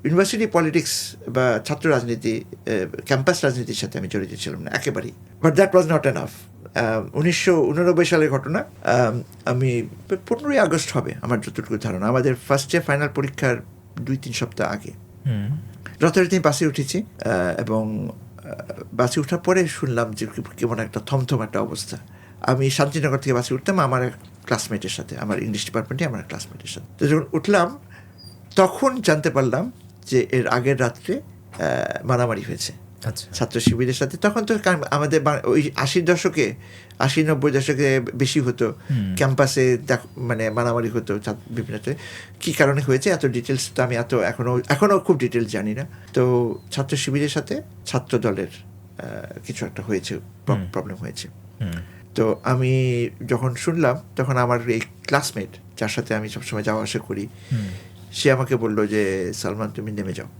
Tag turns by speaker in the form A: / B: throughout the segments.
A: University politics বা ছাত্র রাজনীতি, ক্যাম্পাস রাজনীতির সাথে আমি জড়িত ছিলাম না একেবারেই। But that was not enough. 1989 সালের ঘটনা। আমি 15ই আগস্ট হবে আমার যতটুকু ধারণা, আমাদের ফার্স্ট ইয়ার ফাইনাল পরীক্ষার 2-3 সপ্তাহ আগে যথারীতি বাসে উঠেছি, এবং বাসে ওঠার পরে শুনলাম যে কেমন একটা থমথম একটা অবস্থা। আমি শান্তিনগর থেকে বাসে উঠতাম আমার ক্লাসমেটের সাথে, আমার ইংলিশ ডিপার্টমেন্টে আমার ক্লাসমেটের সাথে। তো যখন উঠলাম তখন জানতে পারলাম যে এর আগের রাত্রে মারামারি হয়েছে ছাত্র শিবিরের সাথে। তখন তো আমাদের ওই 80-90 দশকে বেশি হতো ক্যাম্পাসে, মানে মারামারি হতো বিভিন্ন, কী কারণে হয়েছে এত ডিটেলস তো আমি এখনও খুব ডিটেলস জানি না। তো ছাত্র শিবিরের সাথে ছাত্র দলের কিছু একটা হয়েছে, প্রবলেম হয়েছে। তো আমি যখন শুনলাম তখন আমার এই ক্লাসমেট, যার সাথে আমি সবসময় যাওয়া আসা করি, সে আমাকে বললো যে সালমান তুমি নেমে যাও।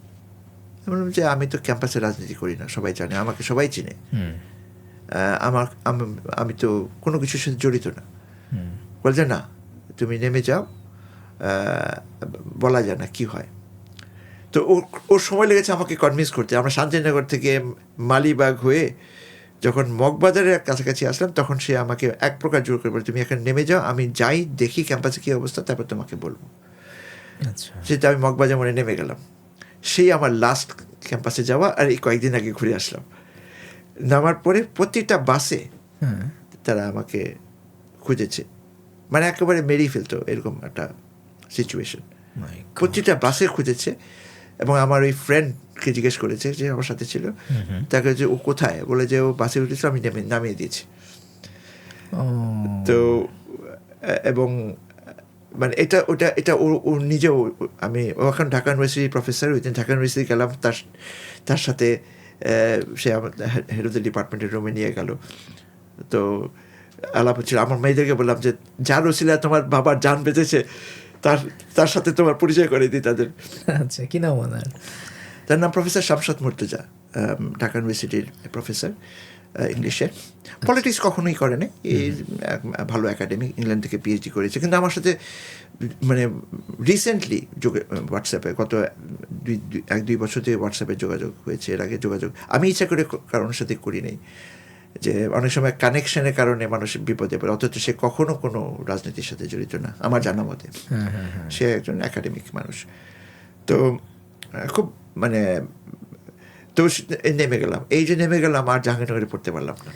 A: আমি বললাম যে আমি তো ক্যাম্পাসে রাজনীতি করি না, সবাই জানে, আমাকে সবাই চিনে, আমি তো কোনো কিছুর সাথে জড়িত না। বলছে না তুমি নেমে যাও, বলা যায় না কি হয়। তো ওর সময় লেগেছে আমাকে কনভিন্স করতে। আমরা শান্তিনগর থেকে মালিবাগ হয়ে যখন মগবাজারের কাছাকাছি আসলাম তখন সে আমাকে এক প্রকার জোর করে বলে তুমি এখানে নেমে যাও, আমি যাই দেখি ক্যাম্পাসে কী অবস্থা, তারপর তোমাকে বলবো। সেটা আমি মগবাজার মনে নেমে গেলাম। সেই আমার লাস্ট ক্যাম্পাসে যাওয়া, আর এই কয়েকদিন আগে ঘুরে আসলাম। নামার পরে প্রতিটা বাসে তারা আমাকে খুঁজেছে, মানে একেবারে মেরেই ফেলতো এরকম একটা সিচুয়েশন। প্রতিটা বাসে খুঁজেছে, এবং আমার ওই ফ্রেন্ডকে জিজ্ঞেস করেছে যে আমার সাথে ছিল, তাকে যে ও কোথায়, বলে যে ও বাসে উঠেছিল, আমি নামিয়ে দিয়েছি। তো এবং মানে এটা ও নিজেও, আমি ওখানে ঢাকা ইউনিভার্সিটির প্রফেসর, ওই দিন ঢাকা ইউনিভার্সিটি গেলাম, তার সাথে সে আমার হেড অফ দ্য ডিপার্টমেন্টের রুমে নিয়ে গেল। তো আলাপ হচ্ছিল, আমার মেয়েদেরকে বললাম যে যার ওসিলা তোমার বাবার জান বেঁচেছে তার সাথে তোমার পরিচয় করে দিই তাদের।
B: আচ্ছা, কি নাম ওনার?
A: তার নাম প্রফেসর শামসাদ মুর্তজা, ঢাকা ইউনিভার্সিটির প্রফেসর ইংলিশে। পলিটিক্স কখনোই করেনি, এই ভালো একাডেমিক, ইংল্যান্ড থেকে পিএইচডি করেছে। কিন্তু আমার সাথে মানে রিসেন্টলি হোয়াটসঅ্যাপে গত 1-2 বছর থেকে হোয়াটসঅ্যাপে যোগাযোগ হয়েছে। এর আগে যোগাযোগ আমি ইচ্ছা করে কারোর সাথে করি নাই, যে অনেক সময় কানেকশনের কারণে মানুষ বিপদে পড়ে, অথচ সে কখনো কোনো রাজনীতির সাথে জড়িত না আমার জানা মতে। সে একজন একাডেমিক মানুষ। তো খুব মানে, তো নেমে গেলাম, এই যে নেমে গেলাম আর জাহাঙ্গীরনগরে পড়তে পারলাম না।